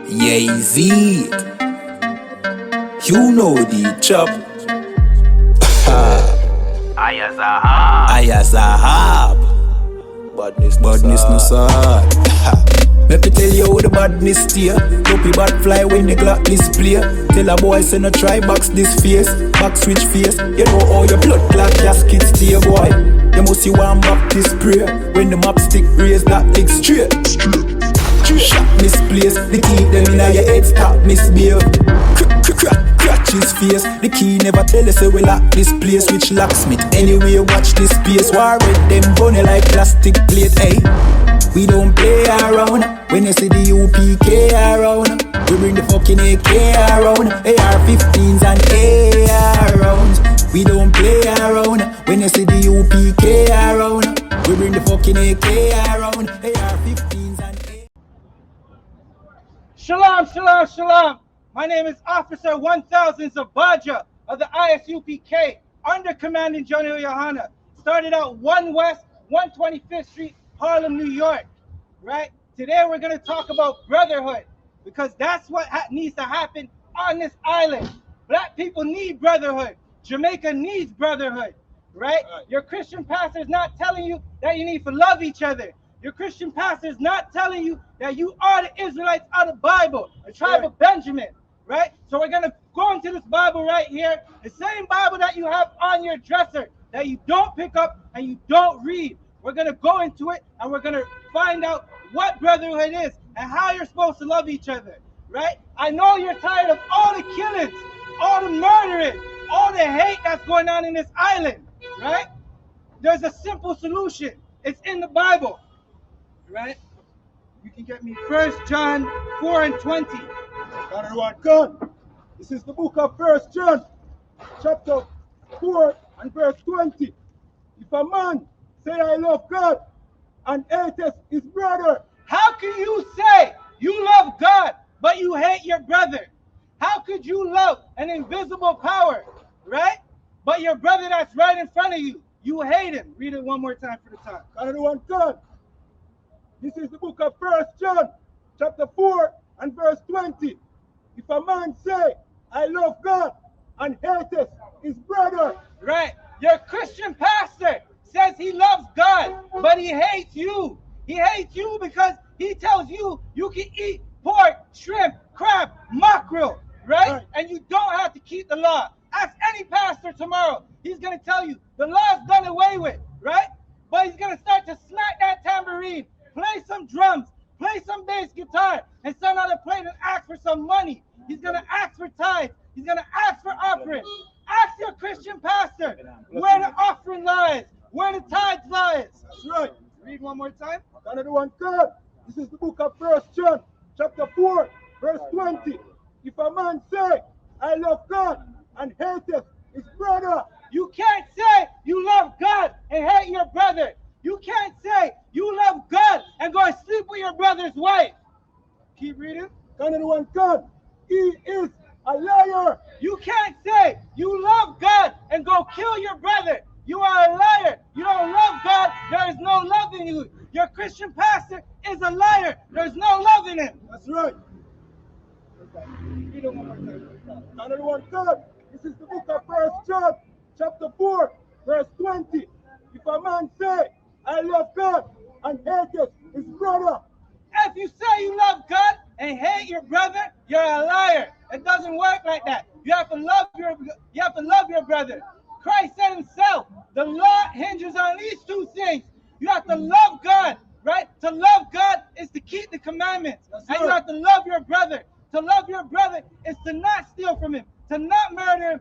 Yeah, Z. You know the chop. I.S.U.P.K. Badness no sad. Let me tell you how the badness steer. Dopey bad fly when the clock display. Tell a boy say no try box this face. Back switch face. You know how your blood clot casket stay, boy. You must see one Baptist prayer. When the map stick raise that leg straight. Shot misplaced. The key them in your head stop misbehave. Crack his face. The key never tell us say we lock this place. Which locksmith anyway watch this space. War red them bunny like plastic plate. Hey, we don't play around. When you see the U.P.K around, we bring the fucking AK around. AR-15s and AR rounds. We don't play around. When you see the U.P.K around, we bring the fucking AK around. AR-15s and AR. Shalom, shalom, shalom. My name is Officer 1000 Zabadyah of the I.S.U.P.K, under Commanding General Yohanna. Started out 1 West, 125th Street, Harlem, New York. Right? Today we're going to talk about brotherhood, because that's what needs to happen on this island. Black people need brotherhood. Jamaica needs brotherhood. Right? Your Christian pastor is not telling you that you need to love each other. Your Christian pastor is not telling you that you are the Israelites of the Bible, the tribe of Benjamin, right? So we're going to go into this Bible right here, the same Bible that you have on your dresser that you don't pick up and you don't read. We're going to go into it and we're going to find out what brotherhood is and how you're supposed to love each other, right? I know you're tired of all the killings, all the murdering, all the hate that's going on in this island, right? There's a simple solution. It's in the Bible. Right? You can get me 1 John 4 and 20. Everyone, come. This is the book of 1 John, chapter 4 and verse 20. If a man say I love God and hateth his brother, how can you say you love God but you hate your brother? How could you love an invisible power, right? But your brother that's right in front of you, you hate him. Read it one more time for the time. Everyone, come. This is the book of 1 John, chapter 4 and verse 20. If a man say, I love God and hateth his brother. Right. Your Christian pastor says he loves God, but he hates you. He hates you because he tells you you can eat pork, shrimp, crab, mackerel, right? And you don't have to keep the law. Ask any pastor tomorrow. He's going to tell you the law's done away with, right? But he's going to start to smack that tambourine, play some drums, play some bass guitar, and send out a plate and ask for some money. He's going to ask for tithes. He's going to ask for offering. Ask your Christian pastor where the offering lies, where the tithes lies. That's right. Read one more time. Everyone, come. This is the book of 1 John, chapter 4, verse 20. If a man say, I love God and hateth his brother. You can't say you love God and hate your brother. You can't say you love God and go and sleep with your brother's wife. Keep reading. Can anyone come? He is a liar. You can't say you love God and go kill your brother. You are a liar. You don't love God. There is no love in you. Your Christian pastor is a liar. There's no love in him. That's right. Read it one more time. Can anyone come? This is the book of 1 John, chapter 4, verse 20. If a man say, I love God and hateth his brother. If you say you love God and hate your brother, you're a liar. It doesn't work like that. You have to love your brother. Christ said himself, the law hinges on these two things. You have to love God, right? To love God is to keep the commandments. And you have to love your brother. To love your brother is to not steal from him, to not murder him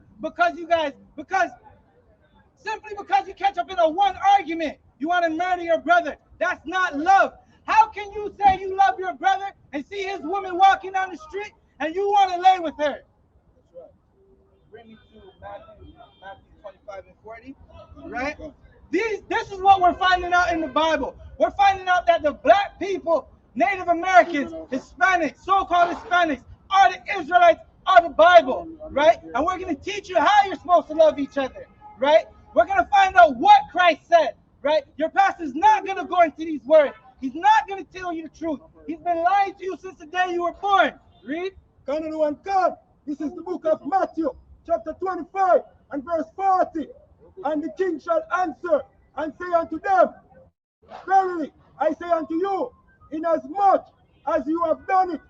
simply because you catch up in a one argument. You want to murder your brother. That's not love. How can you say you love your brother and see his woman walking down the street and you want to lay with her? That's right. Bring me to Matthew 25 and 40, right? This is what we're finding out in the Bible. We're finding out that the black people, Native Americans, Hispanics, so-called Hispanics, are the Israelites of the Bible, right? And we're going to teach you how you're supposed to love each other, right? We're going to find out what Christ said, right? Your pastor's not going to go into these words. He's not going to tell you the truth. He's been lying to you since the day you were born. Read. Can anyone come? This is the book of Matthew, chapter 25 and verse 40. And the king shall answer and say unto them, verily, I say unto you, inasmuch as you have done it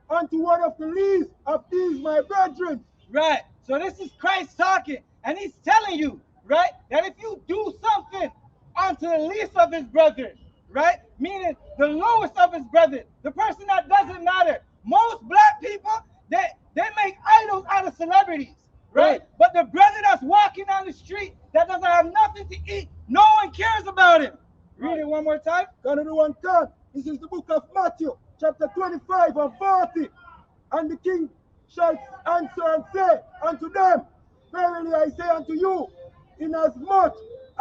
unto one of the least of these my brethren. Right. So this is Christ talking. And he's telling you, right, that if you do something unto the least of his brethren, right, meaning the lowest of his brethren, the person that doesn't matter. Most black people, they make idols out of celebrities, right? But the brother that's walking down the street that doesn't have nothing to eat, no one cares about him. Read it one more time. Can anyone come? This is the book of Matthew, chapter 25 and 40. And the king shall answer and say unto them, verily I say unto you, inasmuch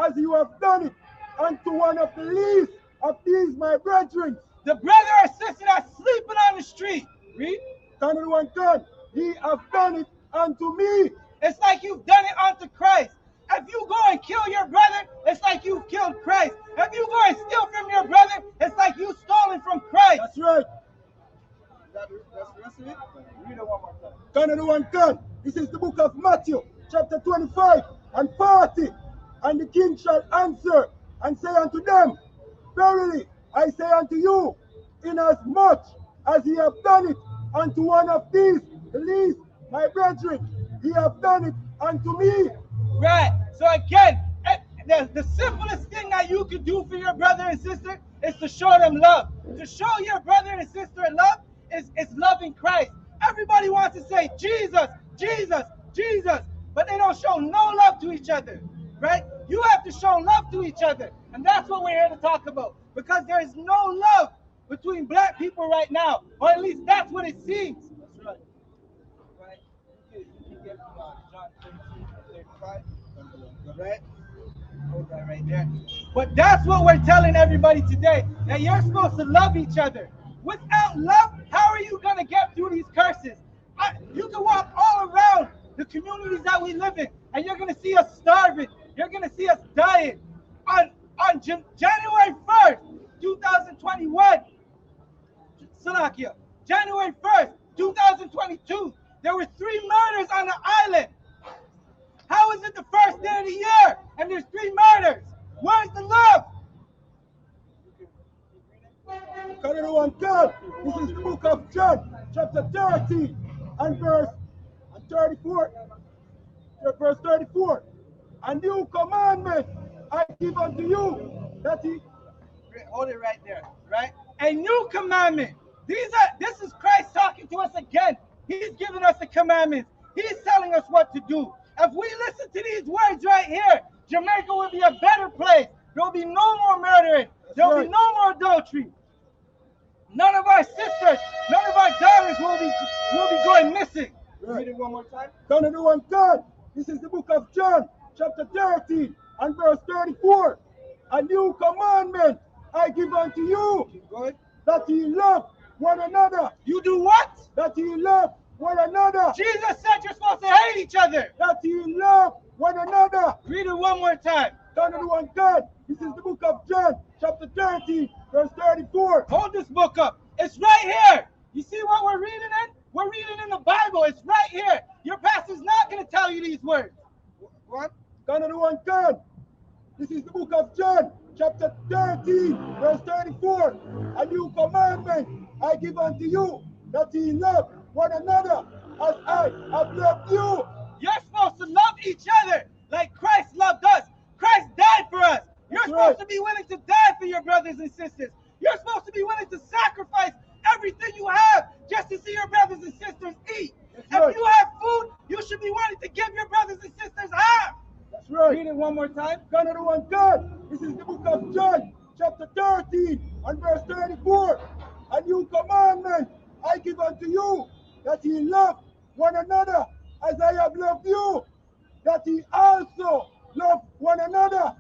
as you have done it unto one of the least of these my brethren. The brother or sister that's sleeping on the street. Read. Can anyone come? Ye have done it unto me. It's like you've done it unto Christ. If you go and kill your brother, it's like you've killed Christ. If you go and steal from your brother, it's like you've stolen from Christ. That's right. That's the rest of it? Read it one more time. Can anyone come? This is the book of Matthew, chapter 25 and 40. And the king shall answer and say unto them, verily, I say unto you, inasmuch as ye have done it unto one of these, the least, my brethren, ye have done it unto me. Right. So again, the simplest thing that you could do for your brother and sister is to show them love. To show your brother and sister love is loving Christ. Everybody wants to say Jesus, Jesus, Jesus, but they don't show no love to each other, right? You have to show love to each other, and that's what we're here to talk about, because there is no love between black people right now, or at least that's what it seems. That's right. Right? You can get John 13, 35. Right? Hold that right there. But that's what we're telling everybody today, that you're supposed to love each other. Without love, how are you going to get through these curses? You can walk all around the communities that we live in, and you're going to see us starving. You're going to see us dying. On January 1st, 2021, Salakia, January 1st, 2022, there were 3 murders on the island. How is it the first day of the year and there's 3 murders? Where's the love? Can anyone come? This is the book of John, chapter 13 and verse 34. Verse 34. A new commandment I give unto you, that he... Hold it right there, right? A new commandment. This is Christ talking to us again. He's giving us the commandments. He's telling us what to do. If we listen to these words right here, Jamaica will be a better place. There will be no more murdering. There will be no more adultery. None of our sisters, none of our daughters will be going missing. Read it one more time. Can anyone come? This is the book of John, chapter 13 and verse 34. A new commandment I give unto you, that ye love one another. You do what? That ye love one another. Jesus said you're supposed to hate each other. That ye love one another. Read it one more time. Can anyone come? This is the book of John, chapter 13, verse 34. Hold this book up. It's right here. You see what we're reading in? We're reading in the Bible. It's right here. Your pastor's not going to tell you these words. What? Can anyone come? This is the book of John, chapter 13, verse 34. A new commandment I give unto you, that ye love one another as I have loved you. You're supposed to love each other like Christ loved us. Christ died for us. You're supposed to be willing to die for your brothers and sisters. You're supposed to be willing to sacrifice everything you have just to see your brothers and sisters eat. If you have food, you should be willing to give your brothers and sisters half. That's right. Read it one more time. Can anyone come? This is the book of John, chapter 13 and verse 34. A new commandment I give unto you, that ye love one another as I have loved you, that ye also love one another.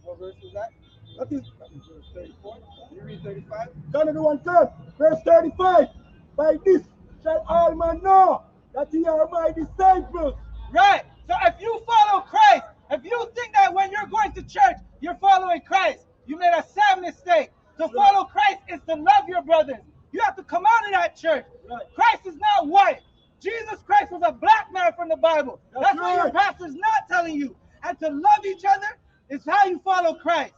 What verse is that? That is verse 34. You read 35. Can anyone come? Verse 35. By this shall all men know that ye are my disciples. Right. So if you follow Christ, if you think that when you're going to church, you're following Christ, you made a sad mistake. To follow Christ is to love your brothers. You have to come out of that church. Right. Christ is not white. Jesus Christ was a black man from the Bible. That's what your right. pastor's not telling you. And to love each other is how you follow Christ.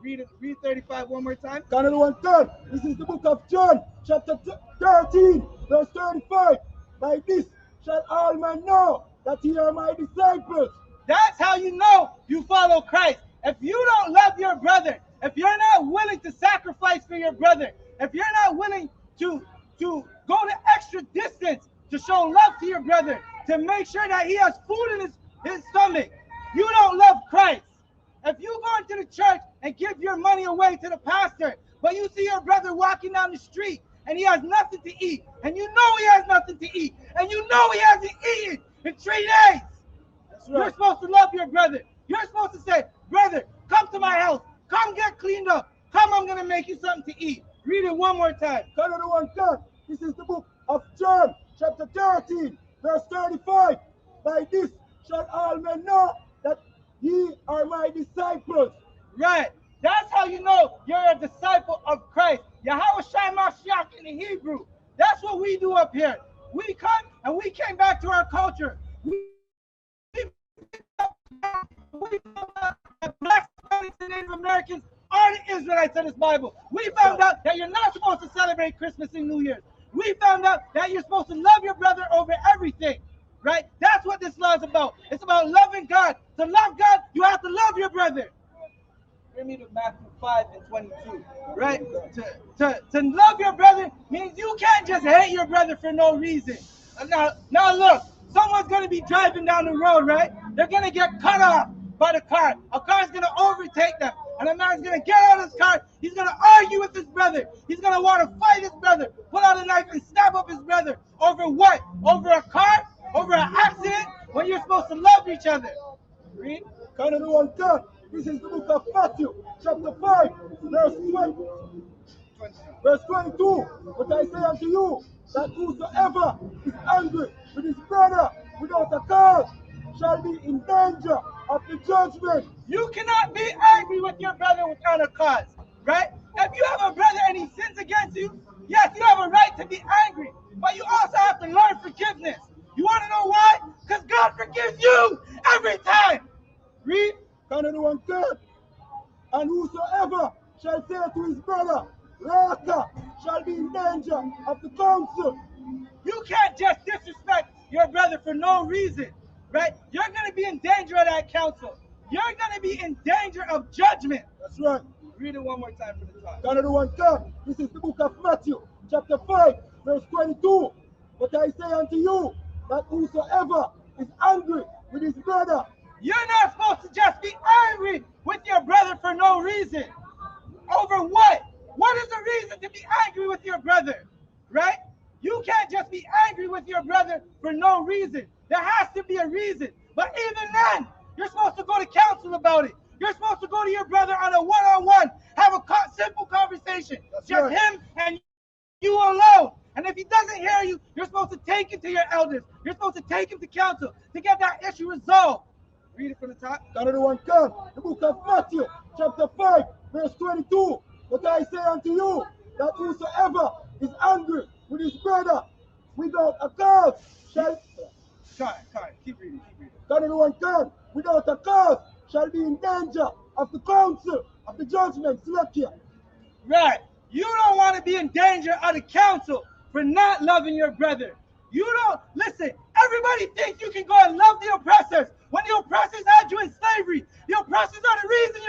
Read 35 one more time. Can everyone turn? This is the book of John, chapter 13, verse 35. By this shall all men know that ye are my disciples. That's how you know you follow Christ. If you don't love your brother, if you're not willing to sacrifice for your brother, if you're not willing to go the extra distance to show love to your brother, to make sure that he has food in his stomach, you don't love Christ. If you go into the church and give your money away to the pastor, but you see your brother walking down the street and he has nothing to eat, and you know he has nothing to eat, and you know he hasn't eaten in 3 days, Right. you're supposed to love your brother. You're supposed to say, brother, come to my house. Come get cleaned up. Come, I'm going to make you something to eat. Read it one more time. Can everyone turn? This is the book of John, chapter 13, verse 35. By this shall all men know that ye are my disciples. Right. That's how you know you're a disciple of Christ. Yahweh Shai Mashiach in the Hebrew. That's what we do up here. We come and we came back to our culture. We found out that blacks, Hispanics, and Native Americans are the Israelites of this Bible. We found out that you're not supposed to celebrate Christmas and New Year's. We found out that you're supposed to love your brother over everything. Right? That's what this law is about. It's about loving God. To love God, you have to love your brother. Bring me to Matthew 5 and 22. Right? To love your brother means you can't just hate your brother for no reason. Now look, someone's going to be driving down the road, right? They're going to get cut off by the car. A car's going to overtake them. And a man's going to get out of his car. He's going to argue with his brother. He's going to want to fight his brother. Pull out a knife and stab up his brother. Over what? Over a car? Over an accident? When you're supposed to love each other. Read. Can everyone turn? This is the book of Matthew, chapter 5, verse 20. Verse 22. But I say unto you, that whosoever is angry with his brother without a cause shall be in danger of the judgment. You cannot be angry with your brother without a cause, right? If you have a brother and he sins against you, yes, you have a right to be angry, but you also have to learn forgiveness. You want to know why? Because God forgives you every time. Read. Can anyone turn? And whosoever shall say to his brother, Raka, shall be in danger of the council. You can't just disrespect your brother for no reason, right? You're going to be in danger of that council. You're going to be in danger of judgment. That's right. Read it one more time for the time. Can everyone turn? This is the book of Matthew, chapter 5, verse 22. But I say unto you, that whosoever is angry with his brother. You're not supposed to just be angry with your brother for no reason. Over what? What is the reason to be angry with your brother? Right? You can't just be angry with your brother for no reason. There has to be a reason. But even then, you're supposed to go to counsel about it. You're supposed to go to your brother on a one-on-one, have a simple conversation. That's just right. him and you alone. And if he doesn't hear you, you're supposed to take him to your elders. You're supposed to take him to counsel to get that issue resolved. Read it from the top. Can everyone turn? The book of Matthew, chapter 5, verse 22. But I say unto you, that whosoever is angry with his brother without a cause shall... Keep reading. Can everyone turn? Without a cause shall be in danger of the council of the judgment. Slakia. Right. You don't want to be in danger of the council for not loving your brother. You don't, listen, everybody thinks you can go and love the oppressors. When the oppressors had you in slavery, the oppressors are the reason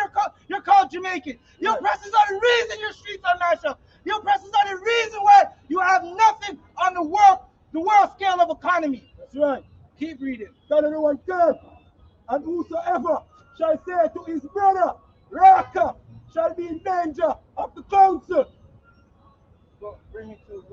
you're called Jamaican. The oppressors are the reason your streets are mashed up. The oppressors are the reason why you have nothing on the world scale of economy. That's right. Keep reading. Can everyone turn? And whosoever shall say to his brother, Raka, shall be in danger of the council. Well, bring me to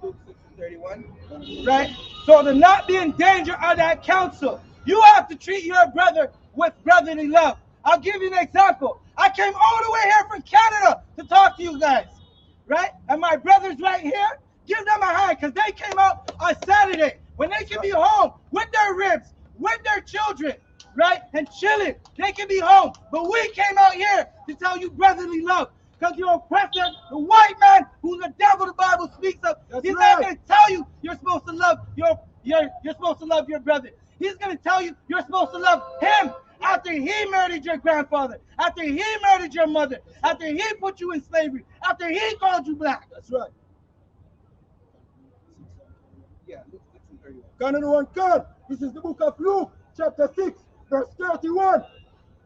Luke 6:31. Right? So to not be in danger of that council, you have to treat your brother with brotherly love. I'll give you an example. I came all the way here from Canada to talk to you guys. Right? And my brothers right here, give them a hand because they came out on Saturday when they can be home with their ribs, with their children, right? And chilling. They can be home. But we came out here to tell you brotherly love. because your oppressor, the white man, who's the devil the Bible speaks of, he's not going to tell you you're supposed to love you're supposed to love your brother. He's going to tell you you're supposed to love him after he murdered your grandfather, after he murdered your mother, after he put you in slavery, after he called you black. That's right. Yeah, Luke 6:31. Can anyone count? This is the book of Luke, chapter 6, verse 31.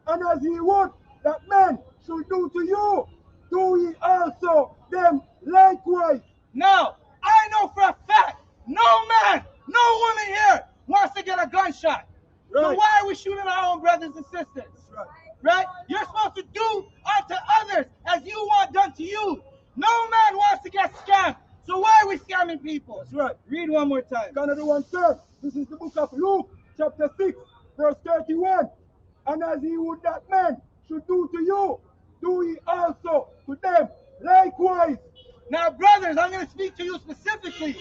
And as ye would that men should do to you, do ye also them likewise. Now, I know for a fact, no man, no woman here wants to get a gunshot. Right. So why are we shooting our own brothers and sisters? That's right. Right? You're supposed to do unto others as you want done to you. No man wants to get scammed. So why are we scamming people? That's right. Read one more time. Can anyone turn? This is the book of Luke, chapter 6, verse 31. And as ye would that men should do to you, do ye also to them likewise. Now, brothers, I'm going to speak to you specifically.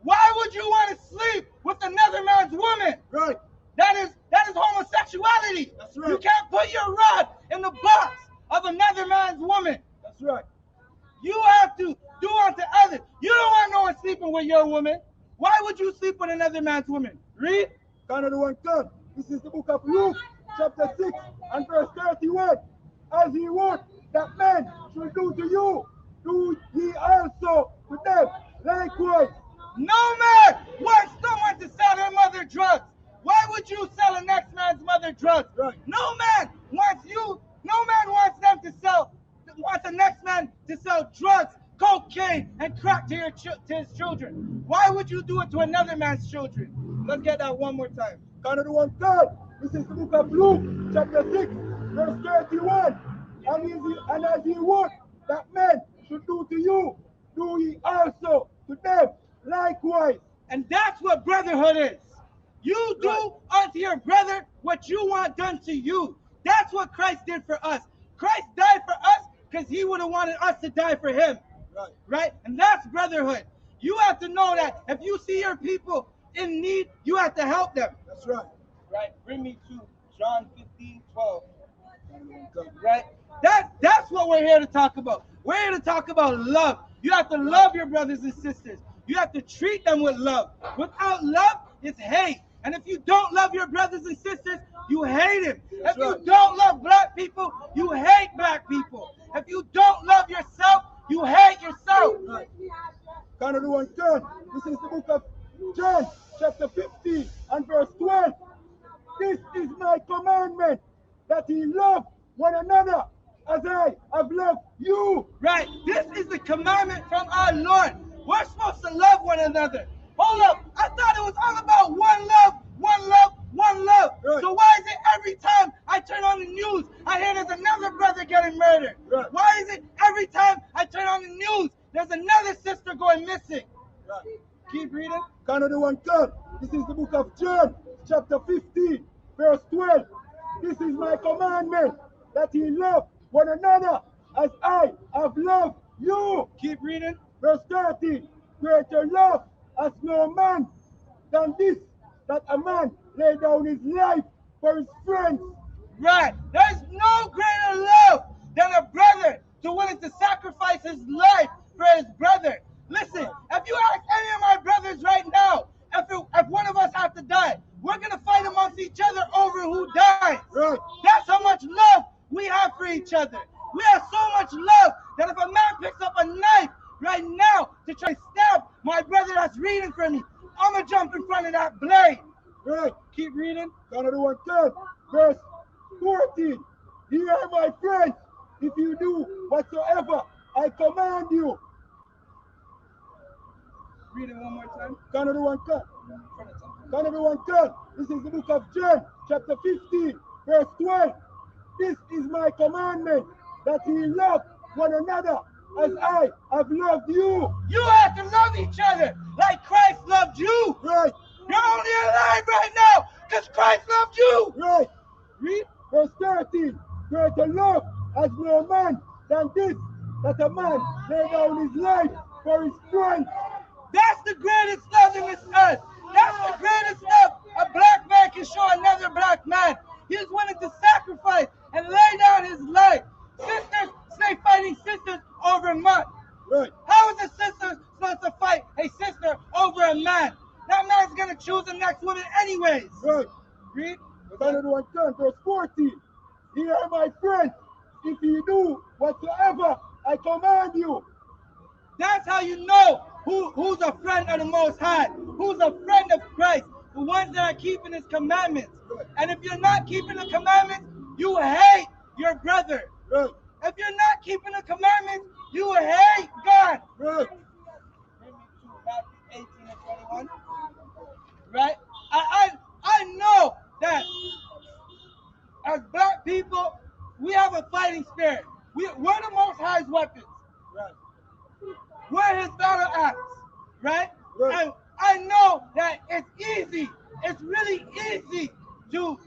Why would you want to sleep with another man's woman? Right. That is homosexuality. That's right. You can't put your rod in the box of another man's woman. That's right. You have to do unto others. You don't want no one sleeping with your woman. Why would you sleep with another man's woman? Read. Can anyone turn? This is the book of Luke, chapter 6, and verse 31. As ye would that men should do to you, do ye also to them likewise. No man wants someone to sell their mother drugs. Why would you sell the next man's mother drugs? Right. No man wants the next man to sell drugs, cocaine, and crack to his children. Why would you do it to another man's children? Let's get that one more time. Can anyone turn? This is the book of Luke, chapter 6, verse 31. And as ye would that men should do to you, do ye also to them likewise. And that's what brotherhood is. You do unto your brother what you want done to you. That's what Christ did for us. Christ died for us because he would have wanted us to die for him. Right. Right? And that's brotherhood. You have to know that if you see your people in need, you have to help them. That's right. Right? Bring me to John 15:12. Right? That's what we're here to talk about. We're here to talk about love. You have to love your brothers and sisters. You have to treat them with love. Without love, it's hate. And if you don't love your brothers and sisters, you hate him. If you don't love black people, you hate black people. If you don't love yourself, you hate yourself. Right. Can anyone turn? This is the book of John, chapter 15, and verse 12. This is my commandment, that ye love one another as I have loved you. Right. This is the commandment from our Lord. We're supposed to love one another. Hold up. I thought it was all about one love, one love, one love. Right. So why is it every time I turn on the news, I hear there's another brother getting murdered? Right. Why is it every time I turn on the news, there's another sister going missing? Right. Keep reading. Can anyone turn? This is the book of John, chapter 15, verse 12. This is my commandment, that ye love one another as I have loved you. Keep reading. Verse 13. Greater love has no man than this, that a man lay down his life for his friends. Right. There's no greater love than a brother to willing to sacrifice his life for his brother. Listen, if you ask any of my brothers right now, if one of us have to die, we're going to fight amongst each other over who dies. Right. That's how much love we have for each other. We have so much love that if a man picks up a knife right now to try to stab my brother that's reading for me, I'm going to jump in front of that blade. Right. Keep reading. Can anyone turn? Verse 14. Ye are my friends, if you do whatsoever I command you. Read it one more time. Can anyone turn? Can everyone turn? This is the book of John, chapter 15, verse 12. This is my commandment, that ye love one another as I have loved you. You have to love each other like Christ loved you. Right. You're only alive right now because Christ loved you. Right. Read. Verse 13. Greater love has no man than this, that a man lay down his life for his friends. That's the greatest love in this earth. That's the greatest love a black man can show another black man. He's willing to sacrifice and lay down his life. Sisters, say fighting sisters over a month. Right. How is a sister supposed to fight a sister over a man? That man's going to choose the next woman anyways. Right. Read. Another one, verse 14. Ye are my friends, if you do whatsoever I command you. That's how you know who's a friend of the Most High, who's a friend of Christ, the ones that are keeping His commandments. Right. And if you're not keeping the commandments, you hate your brother. Right. If you're not keeping the commandments, you hate God. Right. Bring me to Matthew 18 and 21. Right? I know that as black people, we have a fighting spirit. We're the Most High's weapons. Right. We're His battle axe. Right? Right. And I know that it's easy. It's really easy to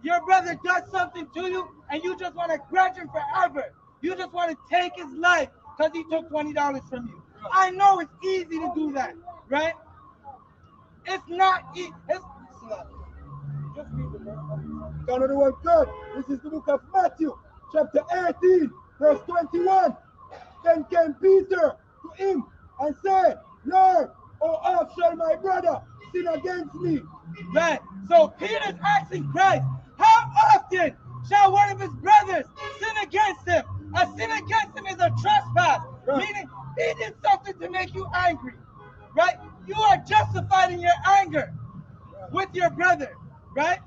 your brother does something to you and you just want to grudge him forever. You just want to take his life because he took $20 from you. I know it's easy to do that, right? It's not easy. Just read the verse. Another one, God. This is the book of Matthew, chapter 18, verse 21. Then came Peter to him and said, Lord, how oft shall my brother sin against me? Right. So Peter's asking Christ, how often shall one of his brothers sin against him? A sin against him is a trespass, Right. meaning he did something to make you angry, right? You are justified in your anger with your brother, right?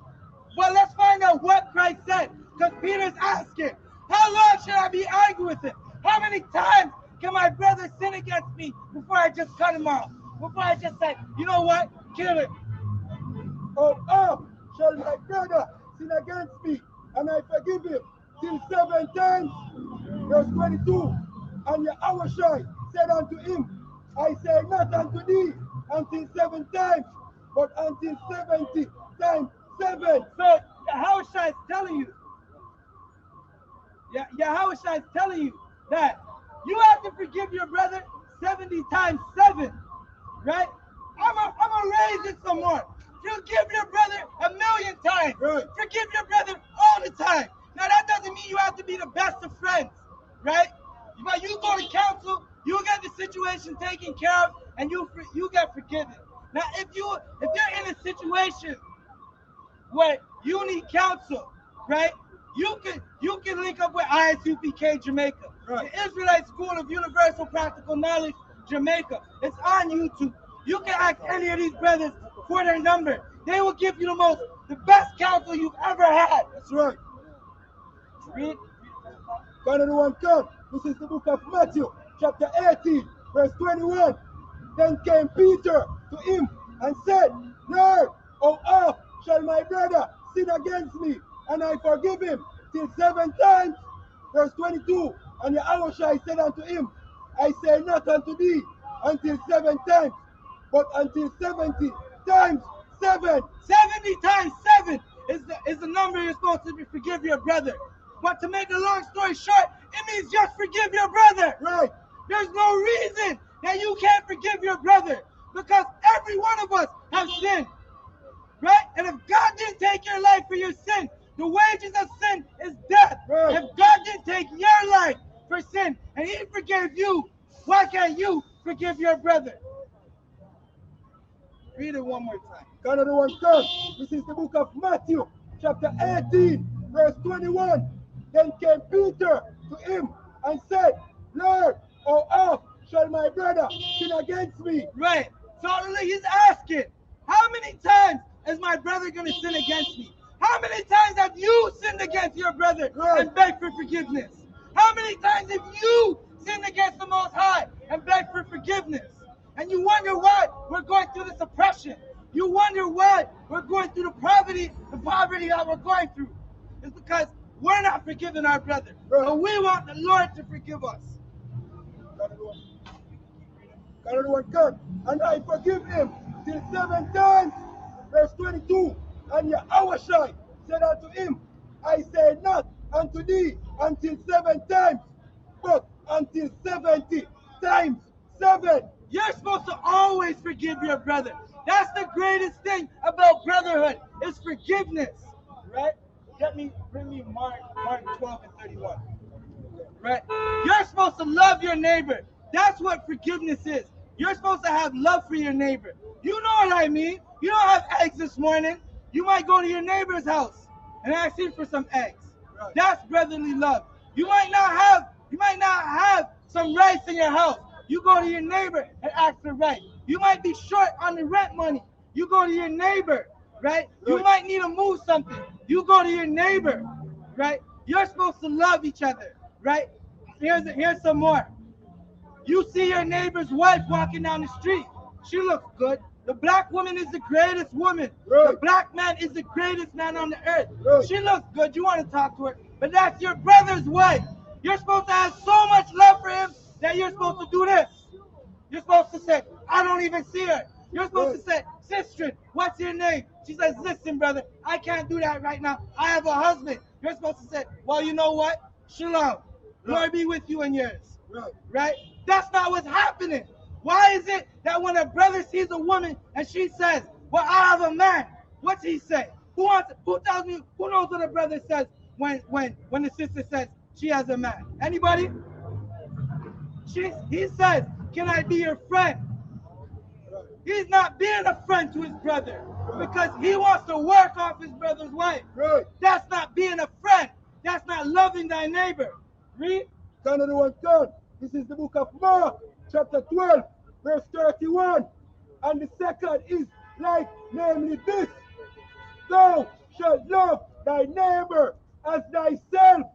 But let's find out what Christ said, because Peter's asking, how long should I be angry with him? How many times can my brother sin against me before I just cut him off? Before I just say, you know what, kill him. How oft shall my brother sin against me, and I forgive him? Till 7 times. Verse 22. And Yahushua said unto him, I say not unto thee until 7 times, but until 70 times 7. So Yahushua is telling you, Yahushua is telling you that you have to forgive your brother 70 times 7, right? I'm gonna raise it some more. Forgive your brother 1,000,000 times. Right. Forgive your brother all the time. Now that doesn't mean you have to be the best of friends, right? But you go to counsel, you get the situation taken care of, and you get forgiven. Now if you're in a situation where you need counsel, right? You can link up with I.S.U.P.K. Jamaica, Right. the Israelite School of Universal Practical Knowledge, Jamaica. It's on YouTube. You can ask any of these brothers for their number. They will give you the best counsel you've ever had. That's right. Read. Another one, come. This is the book of Matthew, chapter 18, verse 21. Then came Peter to him and said, Lord, how oft shall my brother sin against me, and I forgive him? Till 7 times. Verse 22. And Yahushua said unto him, I say not unto thee until 7 times, but until 70 times 7. 70 times 7 is the number you're supposed to forgive your brother. But to make a long story short, it means just forgive your brother. Right. There's no reason that you can't forgive your brother, because every one of us have sinned, right? And if God didn't take your life for your sin, the wages of sin is death. Right. If God didn't take your life for sin and He forgave you, why can't you forgive your brother? Read it one more time. Another one, come. This is the book of Matthew, chapter 18, verse 21. Then came Peter to him and said, Lord, how oft shall my brother sin against me? Right. So he's asking, how many times is my brother going to sin against me? How many times have you sinned against your brother and begged for forgiveness? How many times have you sinned against the Most High and begged for forgiveness? And you wonder why we're going through this oppression. You wonder why we're going through the poverty that we're going through. It's because we're not forgiving our brother. But we want the Lord to forgive us. Another one, come. And I forgive him till 7 times. Verse 22. And Yahushua said unto him, I say not unto thee until 7 times, but until 70 times 7. You're supposed to always forgive your brother. That's the greatest thing about brotherhood, is forgiveness, right? Bring me Mark 12 and 31. right? You're supposed to love your neighbor. That's what forgiveness is. You're supposed to have love for your neighbor. You know what I mean? You don't have eggs this morning. You might go to your neighbor's house and ask him for some eggs. Right. That's brotherly love. You might not have some rice in your house. You go to your neighbor and ask for rice. You might be short on the rent money. You go to your neighbor, right? You Right. might need to move something. You go to your neighbor, right? You're supposed to love each other, right? Here's some more. You see your neighbor's wife walking down the street. She looks good. The black woman is the greatest woman. Right. The black man is the greatest man on the earth. Right. She looks good. You want to talk to her. But that's your brother's wife. You're supposed to have so much love for him that you're supposed to do this. You're supposed to say, I don't even see her. You're supposed to say, sister, what's your name? She says, listen, brother, I can't do that right now. I have a husband. You're supposed to say, well, you know what? Shalom. Lord be with you and yours. Right. Right? That's not what's happening. Why is it that when a brother sees a woman and she says, well, I have a man, what's he say? Who tells me, who knows what a brother says when the sister says she has a man? Anybody? He says, can I be your friend? He's not being a friend to his brother because he wants to work off his brother's wife. Right. That's not being a friend. That's not loving thy neighbor. Read. Turn to the one turn. This is the book of Mark, chapter 12, verse 31. And the second is like, namely this: thou shalt love thy neighbor as thyself.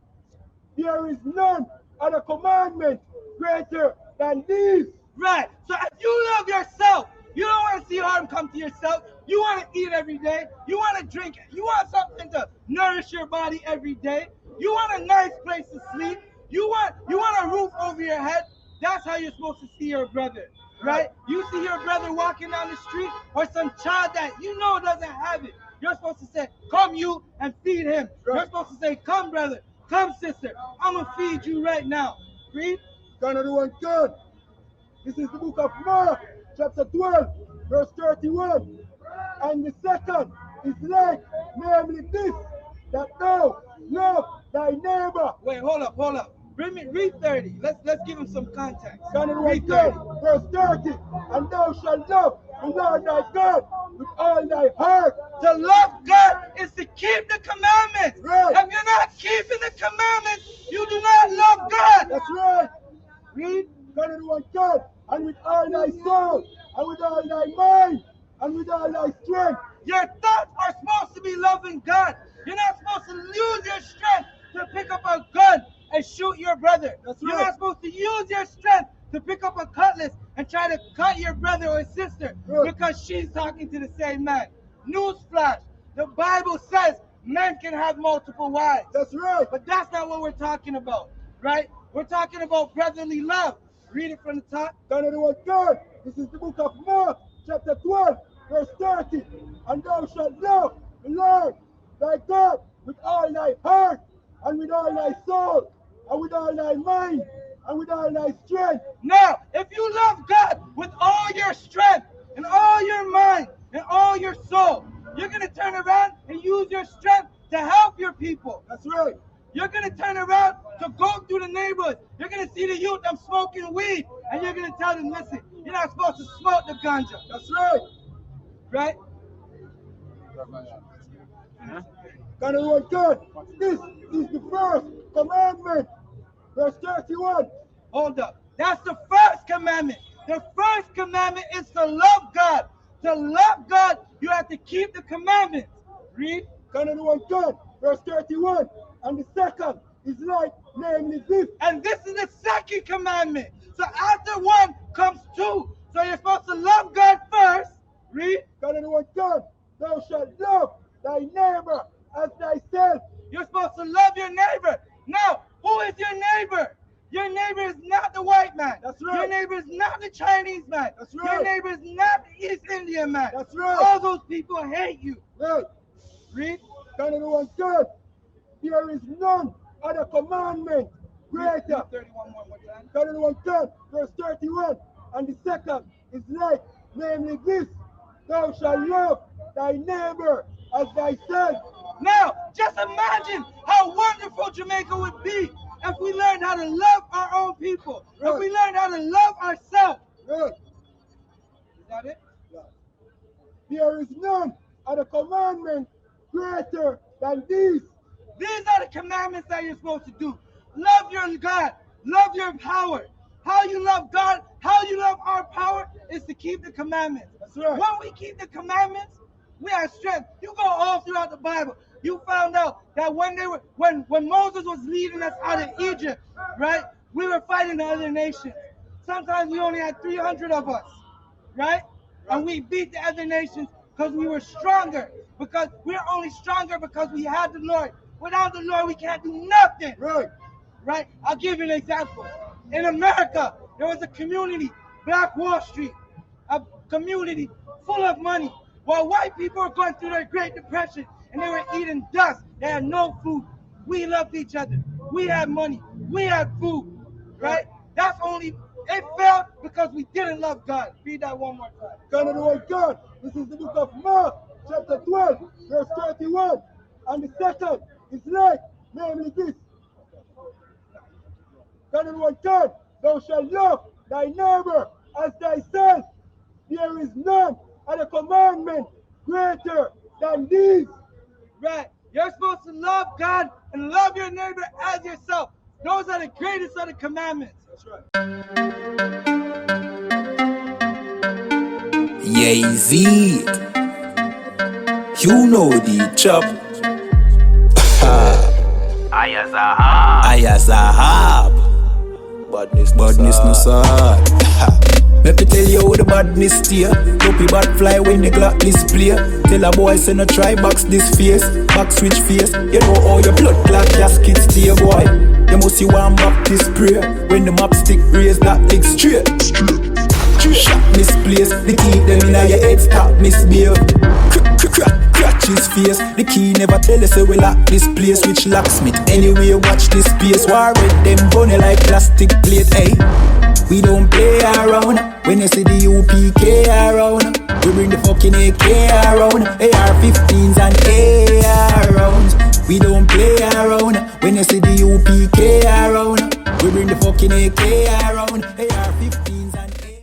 There is none other commandment greater than these. Right. So if you love yourself, you don't want to see harm come to yourself. You want to eat every day. You want to drink. You want something to nourish your body every day. You want a nice place to sleep. You want a roof over your head. That's how you're supposed to see your brother, right? You see your brother walking down the street or some child that you know doesn't have it. You're supposed to say, come you and feed him. You're supposed to say, come brother, come sister, I'm going to feed you right now. Read. Turn to the one turn. This is the book of Mark, chapter 12, verse 31. And the second is like, namely this, that thou love thy neighbor. Wait, hold up. Read 30. Let's give him some context. Turn to the Read one 30. turn, verse 30. And thou shalt love the Lord thy God with all thy heart. To love God is to keep the commandments. Right. If you're not keeping the commandments, you do not love God. That's right. Read. Turn to the one turn. And with all thy soul, and with all thy mind, and with all thy strength. Your thoughts are supposed to be loving God. You're not supposed to use your strength to pick up a gun and shoot your brother. That's You're right. not supposed to use your strength to pick up a cutlass and try to cut your brother or sister Right. because she's talking to the same man. Newsflash, the Bible says men can have multiple wives. That's right. But that's not what we're talking about, right? We're talking about brotherly love. Read it from the top. Turn to the one turn. This is the book of Mark, chapter 12, verse 30. And thou shalt love the Lord thy God with all thy heart, and with all thy soul, and with all thy mind, and with all thy strength. Now, if you love God with all your strength and all your mind and all your soul, you're going to turn around and use your strength to help your people. That's right. You're going to turn around to go through the neighborhood. You're going to see the youth, them smoking weed, and you're going to tell them, listen, you're not supposed to smoke the ganja. That's right. Right? Turn to the one turn. This is the first commandment. Verse 31. Hold up. That's the first commandment. The first commandment is to love God. To love God, you have to keep the commandments. Read. Turn to the one turn. Verse 31. And the second is like, namely this. And this is the second commandment. So after one comes two. So you're supposed to love God first. Read. Turn to the one turn. Thou shalt love thy neighbor as thyself. You're supposed to love your neighbor. Now, who is your neighbor? Your neighbor is not the white man. That's right. Your neighbor is not the Chinese man. That's right. Your neighbor is not the East Indian man. That's right. All those people hate you. Right. Read. Turn to the one turn. There is none other commandment greater. 31 more time. Turn to the one turn. Verse 31. And the second is like, namely this. Thou shalt love thy neighbor as thyself. Now, just imagine how wonderful Jamaica would be if we learn how to love our own people, if we learn how to love ourselves. Is that it? There is none of the commandment greater than these. These are the commandments that you're supposed to do. Love your God. Love your power. How you love God, how you love our power is to keep the commandments. That's right. When we keep the commandments, we have strength. You go all throughout the Bible. You found out that when Moses was leading us out of Egypt, right? We were fighting the other nations. Sometimes we only had 300 of us, right? And we beat the other nations because we were stronger. Because we're only stronger because we had the Lord. Without the Lord, we can't do nothing. Right? I'll give you an example. In America, there was a community, Black Wall Street, a community full of money. While white people were going through their Great Depression and they were eating dust, they had no food. We loved each other. We had money. We had food. Right? That's only, it failed because we didn't love God. Read that one more time. God of the Lord God. This is the book of Mark, chapter 12, verse 31. And the second is like, namely this. God of the Lord God, thou shalt love thy neighbor as thyself. There is none of the commandment greater than these. Right. You're supposed to love God and love your neighbor as yourself. Those are the greatest of the commandments. That's right. Yeah, you know the chop. I.S.U.P.K. Badness no sad. Let me tell you how the badness steer. Dopey bad fly when the clock display. Tell a boy say no try box this face. Back switch face. You know how your blood clot casket stay, boy. You must see one Baptist prayer. When the map stick raise that leg straight. Shot misplaced. The key them in your head stop misbehave. Crack his face. The key never tell us say we lock this place. Which locksmith anyway watch this space. War red them bunny like plastic plate. Hey, we don't play around. When you see the U.P.K around, we bring the fucking AK around. AR-15s and AR